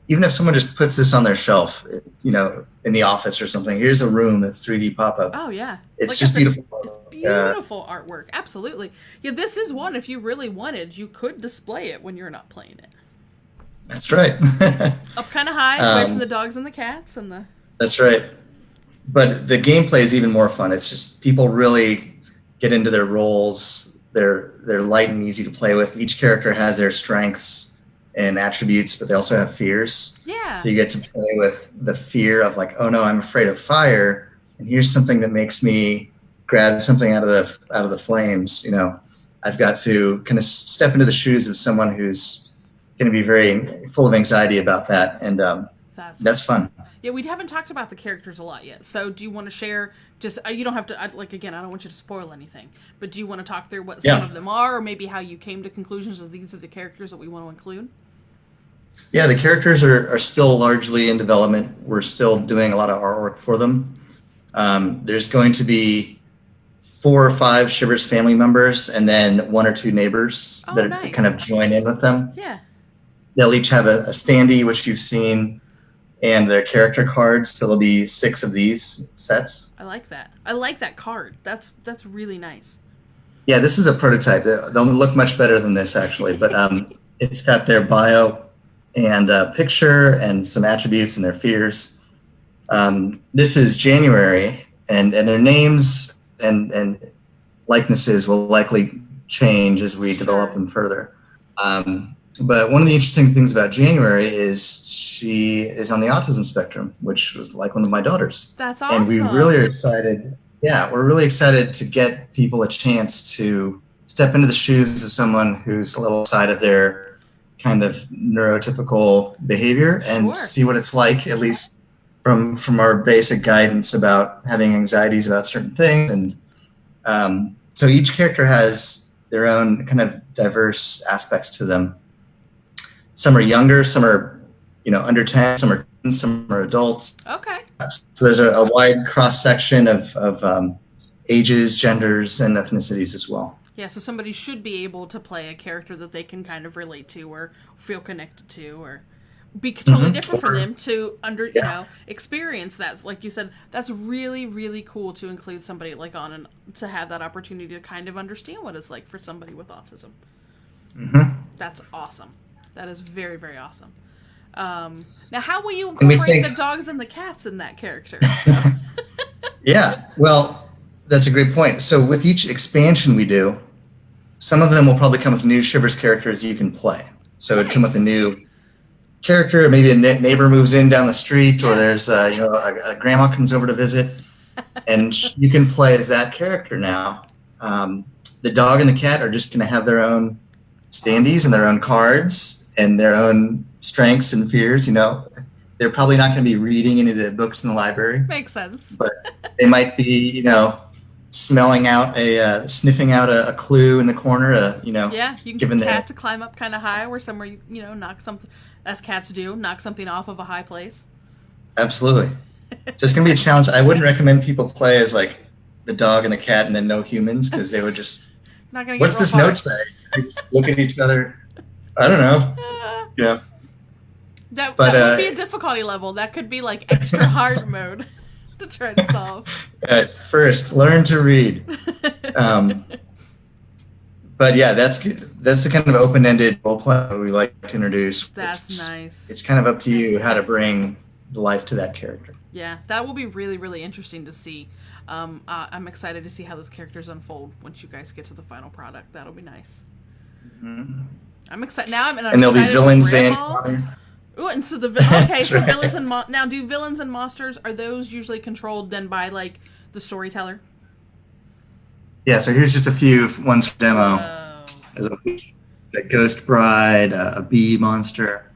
even if someone just puts this on their shelf, in the office or something, here's a room that's 3D pop-up. Oh, yeah. It's like just beautiful. It's beautiful artwork. Absolutely. Yeah, this is one, if you really wanted, you could display it when you're not playing it. That's right. Up kind of high, away from the dogs and the cats and the. That's right. But the gameplay is even more fun. It's just people really get into their roles. They're light and easy to play with. Each character has their strengths and attributes, but they also have fears. Yeah. So you get to play with the fear of, like, oh no, I'm afraid of fire, and here's something that makes me grab something out of the flames. I've got to kind of step into the shoes of someone who's going to be very full of anxiety about that, and that's fun. Yeah, we haven't talked about the characters a lot yet. So do you want to share, just, you don't have to, again, I don't want you to spoil anything, but do you want to talk through what some of them are, or maybe how you came to conclusions of these are the characters that we want to include? Yeah, the characters are still largely in development. We're still doing a lot of artwork for them. There's going to be 4 or 5 Shivers family members, and then 1 or 2 neighbors that kind of join in with them. Yeah. They'll each have a standee, which you've seen, and their character cards. So there'll be 6 of these sets. I like that. I like that card. That's really nice. Yeah, this is a prototype. They'll look much better than this, actually. But it's got their bio and a picture and some attributes and their fears. This is January, and their names and likenesses will likely change as we develop them further. But one of the interesting things about January is she is on the autism spectrum, which was like one of my daughters. That's awesome. And we really are excited. Yeah, we're really excited to get people a chance to step into the shoes of someone who's a little outside of their kind of neurotypical behavior and see what it's like, at least from our basic guidance about having anxieties about certain things. And so each character has their own kind of diverse aspects to them. Some are younger, some are, under 10, some are teens, some are adults. Okay. So there's a wide cross section of ages, genders, and ethnicities as well. Yeah, so somebody should be able to play a character that they can kind of relate to or feel connected to, or be totally different for them to experience that. Like you said, that's really, really cool to include somebody like on and to have that opportunity to kind of understand what it's like for somebody with autism. Mm-hmm. That's awesome. That is very, very awesome. Now, how will you incorporate the dogs and the cats in that character? Yeah, well, that's a great point. So with each expansion we do, some of them will probably come with new Shivers characters you can play. So it'd come with a new character, maybe a neighbor moves in down the street, or there's a grandma comes over to visit, and you can play as that character now. The dog and the cat are just going to have their own standees and their own cards and their own strengths and fears. they're probably not going to be reading any of the books in the library. Makes sense. But they might be, sniffing out a clue in the corner. Yeah, you can get a cat to climb up kind of high, where somewhere knock something, as cats do, knock something off of a high place. Absolutely. So it's going to be a challenge. I wouldn't recommend people play as like the dog and the cat and then no humans, because they would just. Not gonna get What's this hard. note say? Look at each other. I don't know. Yeah. That would be a difficulty level. That could be like extra hard mode to try to solve. First, learn to read. But yeah, that's the kind of open-ended role play we like to introduce. That's nice. It's kind of up to you how to bring life to that character. Yeah, that will be really, really interesting to see. I'm excited to see how those characters unfold once you guys get to the final product. That'll be nice. Mm-hmm. I'm excited now. And there'll be villains then. Ooh, and so villains and now do villains and monsters, are those usually controlled then by like the storyteller? Yeah. So here's just a few ones for demo. There's a ghost bride, a bee monster.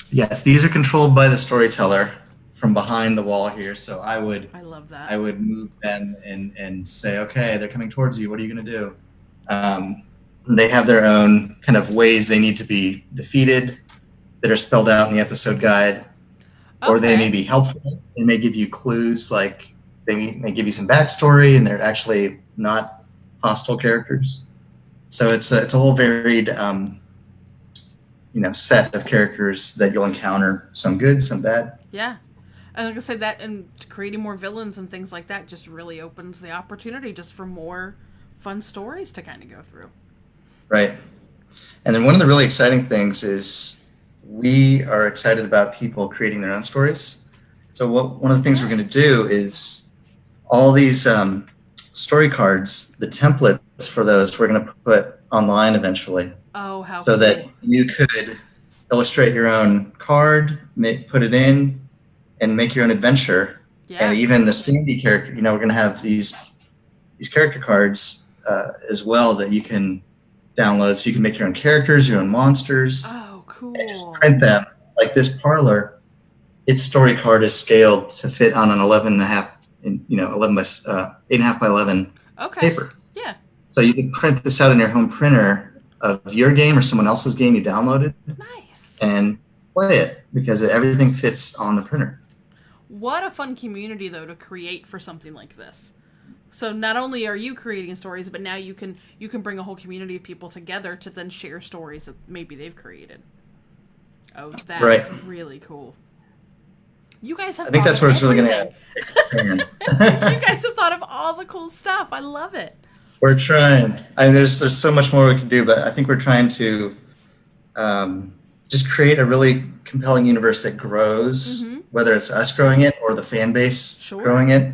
Yes, these are controlled by the storyteller from behind the wall here. So I love that. I would move them and say, okay, they're coming towards you. What are you going to do? They have their own kind of ways they need to be defeated that are spelled out in the episode guide, or they may be helpful. They may give you clues, like they may give you some backstory, and they're actually not hostile characters. So it's a whole varied, set of characters that you'll encounter. Some good, some bad. Yeah. And like I said, that and creating more villains and things like that just really opens the opportunity just for more fun stories to kind of go through. Right. And then one of the really exciting things is we are excited about people creating their own stories. So one of the things we're going to do is all these story cards, the templates for those, we're going to put online eventually. Oh, how so cool. That you could illustrate your own card, put it in, and make your own adventure. Yeah. And even the standee character, we're going to have these character cards as well that you can download, so you can make your own characters, your own monsters. Oh, cool. And just print them. Like this parlor, its story card is scaled to fit on an 8.5 by 11 paper. Yeah. So you can print this out in your home printer of your game or someone else's game you downloaded. Nice. And play it, because everything fits on the printer. What a fun community, though, to create for something like this. So not only are you creating stories, but now you can bring a whole community of people together to then share stories that maybe they've created. Oh, that's really cool. You guys have. I think that's where it's really going to expand. You guys have thought of all the cool stuff. I love it. We're trying. There's so much more we can do, but I think we're trying to just create a really compelling universe that grows, whether it's us growing it or the fan base growing it.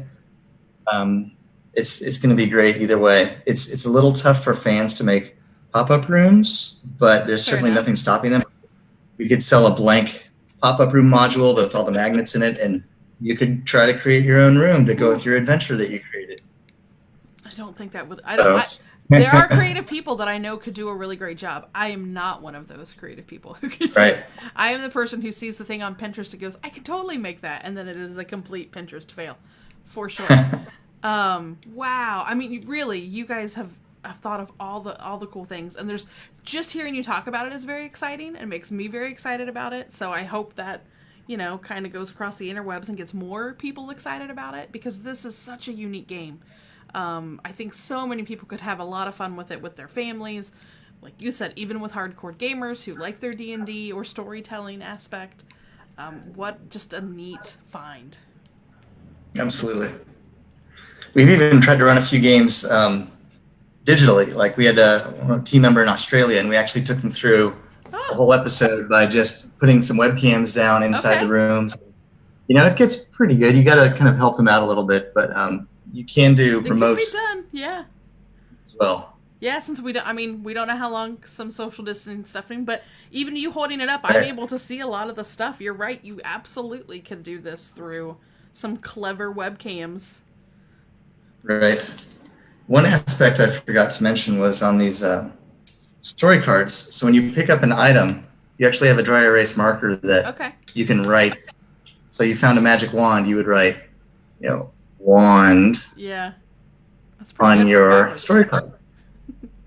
It's going to be great either way. It's a little tough for fans to make pop-up rooms, but there's certainly nothing stopping them. We could sell a blank pop-up room module with all the magnets in it, and you could try to create your own room to go with your adventure that you created. I don't think that would. There are creative people that I know could do a really great job. I am not one of those creative people who could. Right. I am the person who sees the thing on Pinterest and goes, "I could totally make that," and then it is a complete Pinterest fail, for sure. Wow. I mean, really, you guys have thought of all the cool things, and there's just hearing you talk about it is very exciting and makes me very excited about it. So I hope that, kind of goes across the interwebs and gets more people excited about it, because this is such a unique game. I think so many people could have a lot of fun with it with their families. Like you said, even with hardcore gamers who like their D&D or storytelling aspect. What just a neat find. Absolutely. We've even tried to run a few games digitally. Like we had a team member in Australia, and we actually took them through a whole episode by just putting some webcams down inside the rooms. It gets pretty good. You got to kind of help them out a little bit, but you can do remote. It can be done, yeah. As well. Yeah, since we don't know how long some social distancing stuffing, but even you holding it up, I'm able to see a lot of the stuff. You're right. You absolutely can do this through some clever webcams. Right. One aspect I forgot to mention was on these story cards. So when you pick up an item, You actually have a dry erase marker that you can write. So you found a magic wand, you would write, wand. Yeah. That's on your story card.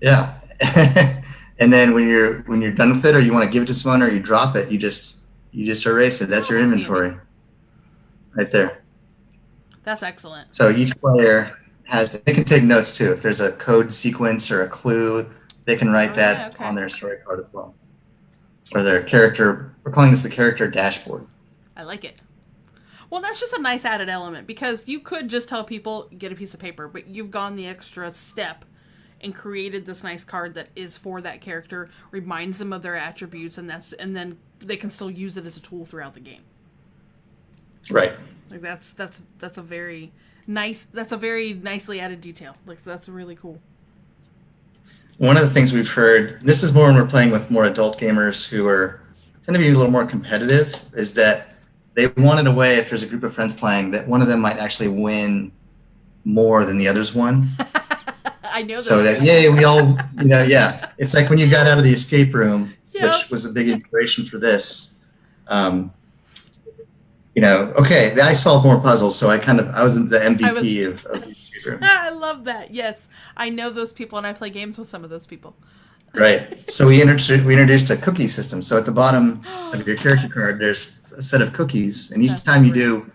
Yeah. And then when you're done with it, or you want to give it to someone, or you drop it, you just erase it. That's your inventory. Handy. Right there. That's excellent. So each player they can take notes too. If there's a code sequence or a clue, they can write that on their story card as well. Or their character, we're calling this the character dashboard. I like it. Well, that's just a nice added element, because you could just tell people, get a piece of paper, but you've gone the extra step and created this nice card that is for that character, reminds them of their attributes, and then they can still use it as a tool throughout the game. Right. Like that's a very nicely added detail. Like, that's really cool. One of the things we've heard, this is more when we're playing with more adult gamers who tend to be a little more competitive, is that they wanted a way, if there's a group of friends playing, that one of them might actually win more than the others won. I know. So that, we all, it's like when you got out of the escape room, which was a big inspiration for this. I solved more puzzles, so I was the MVP of the escape room. I love that. Yes, I know those people, and I play games with some of those people. Right. So we introduced a cookie system. So at the bottom of your character card, there's a set of cookies, and each time you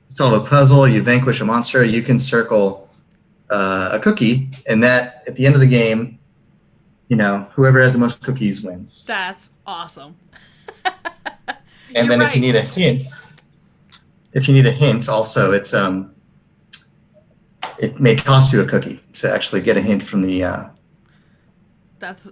solve a puzzle, you vanquish a monster, you can circle a cookie, and that at the end of the game, whoever has the most cookies wins. That's awesome. And then if you need a hint, also it may cost you a cookie to actually get a hint from the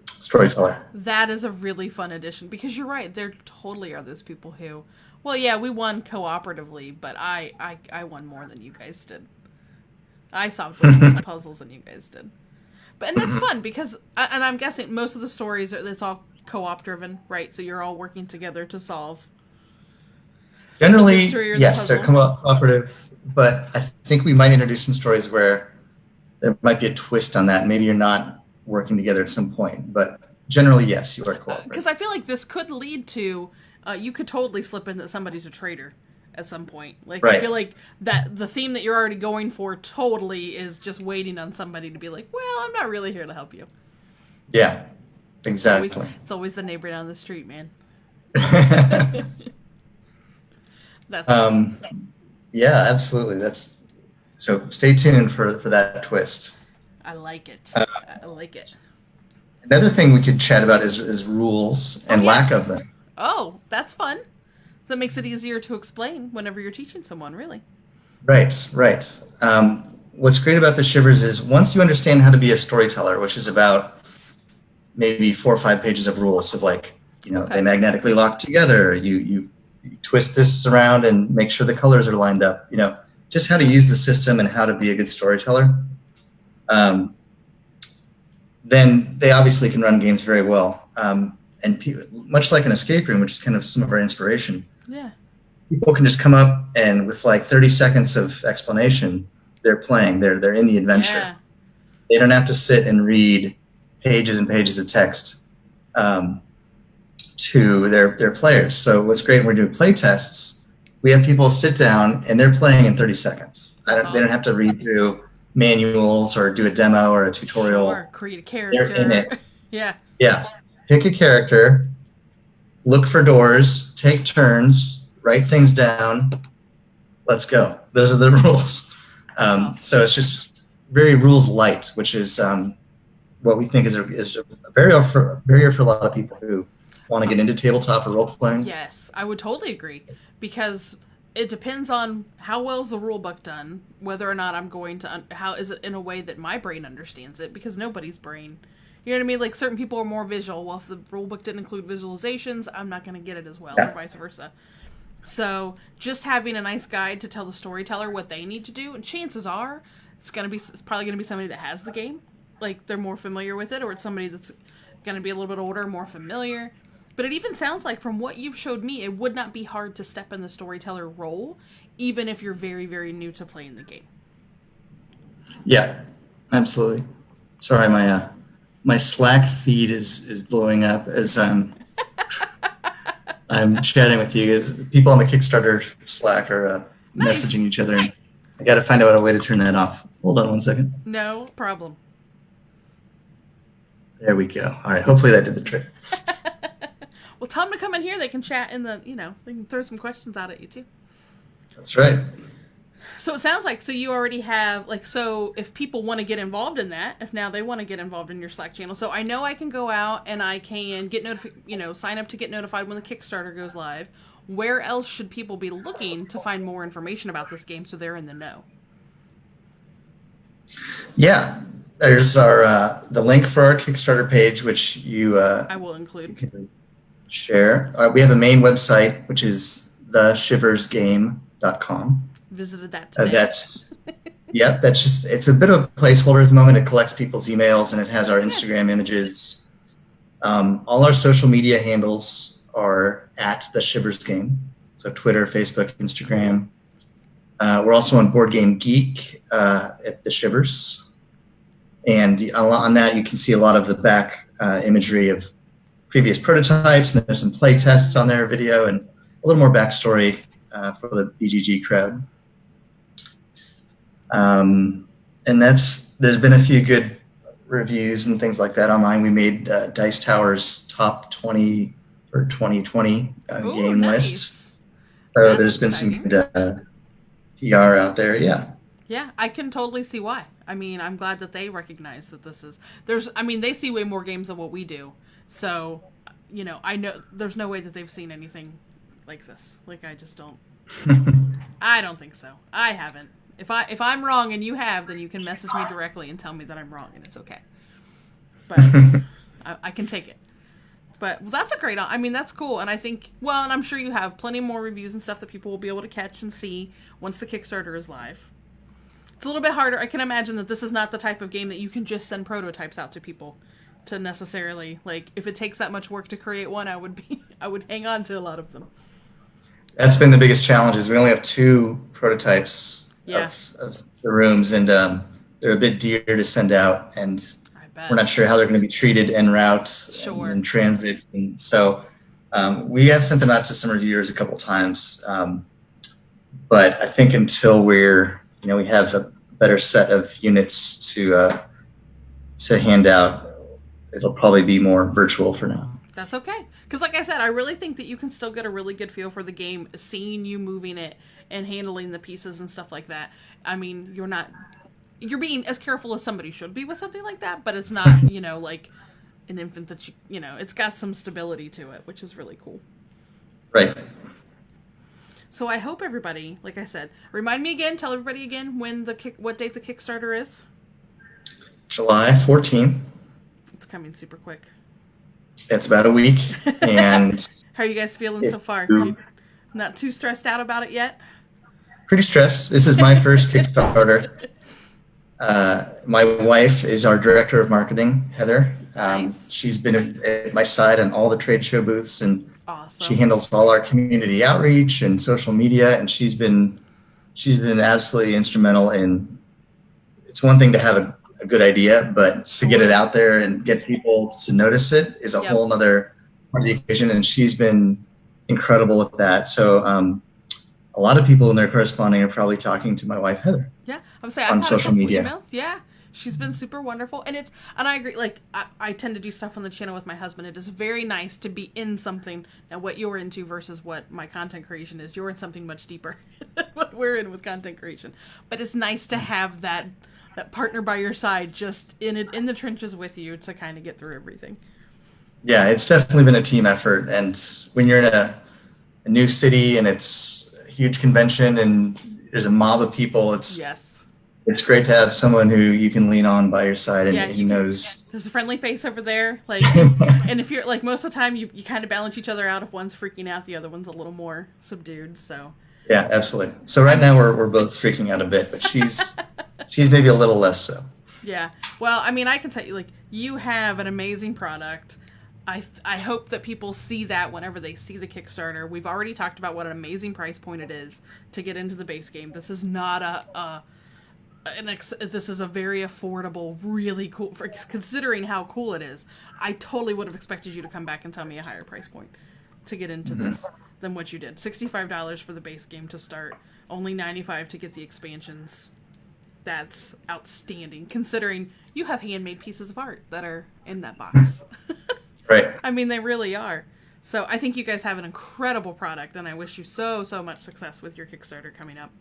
storyteller. That is a really fun addition, because you're right. There totally are those people who, we won cooperatively, but I won more than you guys did. I solved more puzzles than you guys did. And that's fun, because, and I'm guessing most of the stories, it's all co-op driven, right? So you're all working together to solve. Generally, yes, they're cooperative, but I think we might introduce some stories where there might be a twist on that. Maybe you're not working together at some point, but generally, yes, you are cooperative. Because I feel like this could lead to, you could totally slip in that somebody's a traitor at some point. Like, right. I feel like that the theme that you're already going for totally is just waiting on somebody to be like, well, I'm not really here to help you. Yeah, exactly. It's always the neighbor down the street, man. Yeah, absolutely. So stay tuned for that twist. I like it. I like it. Another thing we could chat about is rules and lack of them. Oh, that's fun. That makes it easier to explain whenever you're teaching someone, really. Right. What's great about the Shivers is once you understand how to be a storyteller, which is about maybe 4 or 5 pages of rules of they magnetically lock together. You twist this around and make sure the colors are lined up. Just how to use the system and how to be a good storyteller. Then they obviously can run games very well. And much like an escape room, which is kind of some of our inspiration. Yeah. People can just come up and with 30 seconds of explanation, they're playing. They're in the adventure. Yeah. They don't have to sit and read pages and pages of text to their players. So what's great when we're doing play tests, we have people sit down and they're playing in 30 seconds. They don't have to read through manuals or do a demo or a tutorial. Or create a character. They're in it. Yeah. Pick a character, look for doors, take turns, write things down. Let's go. Those are the rules. Awesome. So it's just very rules light, which is what we think is a barrier for a lot of people who want to get into tabletop or role playing. Yes, I would totally agree, because it depends on how well is the rule book done, whether or not I'm going to how is it in a way that my brain understands it, because nobody's brain. You know what I mean? Like, certain people are more visual. Well, if the rulebook didn't include visualizations, I'm not going to get it as well, or vice versa. So, just having a nice guide to tell the storyteller what they need to do, and chances are, it's probably going to be somebody that has the game. Like, they're more familiar with it, or it's somebody that's going to be a little bit older, more familiar. But it even sounds like, from what you've showed me, it would not be hard to step in the storyteller role, even if you're very, very new to playing the game. Yeah, absolutely. Sorry, my Slack feed is blowing up as I'm chatting with you guys. People on the Kickstarter Slack are Nice. messaging each other. And I got to find out a way to turn that off. Hold on one second. No problem. There we go. All right. Hopefully that did the trick. Well, tell them to come in here. They can chat in the, they can throw some questions out at you too. That's right. So it sounds like, so you already have, so if people want to get involved in that, if now they want to get involved in your Slack channel, so I know I can go out and I can get sign up to get notified when the Kickstarter goes live. Where else should people be looking to find more information about this game so they're in the know? Yeah. There's our the link for our Kickstarter page, which I will include. Can share. We have a main website, which is theshiversgame.com. Visited that today. That's just, it's a bit of a placeholder at the moment. It collects people's emails and it has our Instagram images. All our social media handles are at the Shivers Game. So Twitter, Facebook, Instagram. We're also on Board Game Geek at the Shivers. And on that, you can see a lot of the back imagery of previous prototypes. And there's some play tests on their video and a little more backstory for the BGG crowd. And there's been a few good reviews and things like that online. We made Dice Tower's top 20 for 2020 game list. So there's been some good PR out there. Yeah. Yeah, I can totally see why. I mean, I'm glad that they recognize that they see way more games than what we do. So, I know there's no way that they've seen anything like this. I just don't. I don't think so. I haven't. If I'm wrong and you have, then you can message me directly and tell me that I'm wrong, and it's okay. But I can take it. But that's that's cool. And I think, and I'm sure you have plenty more reviews and stuff that people will be able to catch and see once the Kickstarter is live. It's a little bit harder. I can imagine that this is not the type of game that you can just send prototypes out to people to necessarily, if it takes that much work to create one, I would hang on to a lot of them. That's been the biggest challenge is we only have 2 prototypes of the rooms, and they're a bit dear to send out, and we're not sure how they're going to be treated en route and in transit. And so we have sent them out to some reviewers a couple times, but I think until we have a better set of units to hand out, it'll probably be more virtual for now. That's okay. Because like I said, I really think that you can still get a really good feel for the game, seeing you moving it and handling the pieces and stuff like that. I mean, you're being as careful as somebody should be with something like that, but it's not, like an infant that it's got some stability to it, which is really cool. Right. So I hope everybody, like I said, tell everybody again what date the Kickstarter is. July 14th. It's coming super quick. It's about a week. And how are you guys feeling so far? Not too stressed out about it yet? Pretty stressed. This is my first Kickstarter. My wife is our director of marketing, Heather. Nice. She's been at my side on all the trade show booths, and awesome. She handles all our community outreach and social media, and she's been absolutely instrumental in. It's one thing to have a good idea, but to get it out there and get people to notice it is a whole other part of the equation, and she's been incredible at that. So a lot of people in their corresponding are probably talking to my wife, Heather. Yeah, I would say I've on had social a couple media. Emails. Yeah, she's been super wonderful, and I agree. I tend to do stuff on the channel with my husband. It is very nice to be in something now. What you're into versus what my content creation is. You're in something much deeper than what we're in with content creation. But it's nice to have that partner by your side, just in the trenches with you to kind of get through everything. Yeah, it's definitely been a team effort, and when you're in a new city and it's a huge convention and there's a mob of people, it's great to have someone who you can lean on by your side and who knows. There's a friendly face over there, and if you're most of the time you kind of balance each other out. If one's freaking out, the other one's a little more subdued. So yeah, absolutely. So right now we're both freaking out a bit, but she's maybe a little less so. Yeah. Well, I mean, I can tell you, you have an amazing product. I hope that people see that whenever they see the Kickstarter. We've already talked about what an amazing price point it is to get into the base game. This is not this is a very affordable, really cool, considering how cool it is. I totally would have expected you to come back and tell me a higher price point. to get into this than what you did. $65 for the base game to start, only $95 to get the expansions. That's outstanding, considering you have handmade pieces of art that are in that box. Right. I mean, they really are. So I think you guys have an incredible product, and I wish you so much success with your Kickstarter coming up.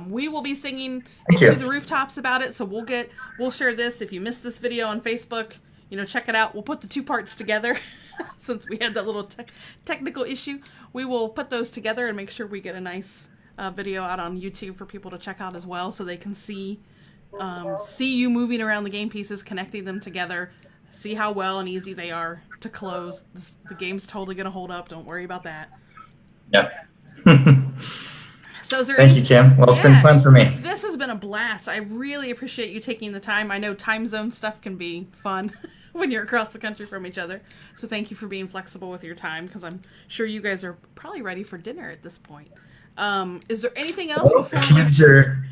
We will be singing into the rooftops about it, so we'll share this. If you missed this video on Facebook, check it out. We'll put the 2 parts together since we had that little technical issue. We will put those together and make sure we get a nice video out on YouTube for people to check out as well, so they can see you moving around the game pieces, connecting them together, see how well and easy they are to close. The game's totally going to hold up. Don't worry about that. Yep. So is there Thank you, Kim. Well, it's been fun for me. This has been a blast. I really appreciate you taking the time. I know time zone stuff can be fun when you're across the country from each other. So thank you for being flexible with your time, because I'm sure you guys are probably ready for dinner at this point. Is there anything else before kids are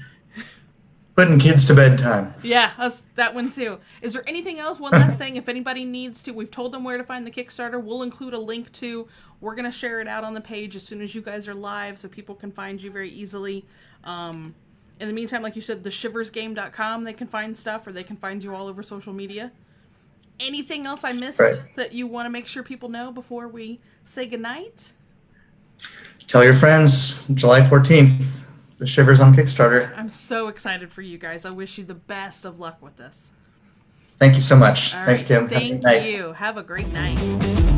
putting kids to bedtime? Yeah, that one too. Is there anything else? One last thing, if anybody needs to, we've told them where to find the Kickstarter. We'll include a link to. We're going to share it out on the page as soon as you guys are live, so people can find you very easily. In the meantime, like you said, theshiversgame.com, they can find stuff, or they can find you all over social media. Anything else I missed that you want to make sure people know before we say goodnight? Tell your friends, July 14th, the Shivers on Kickstarter. I'm so excited for you guys. I wish you the best of luck with this. Thank you so much. All Thanks, right. Kim. Thank you. Have a great night.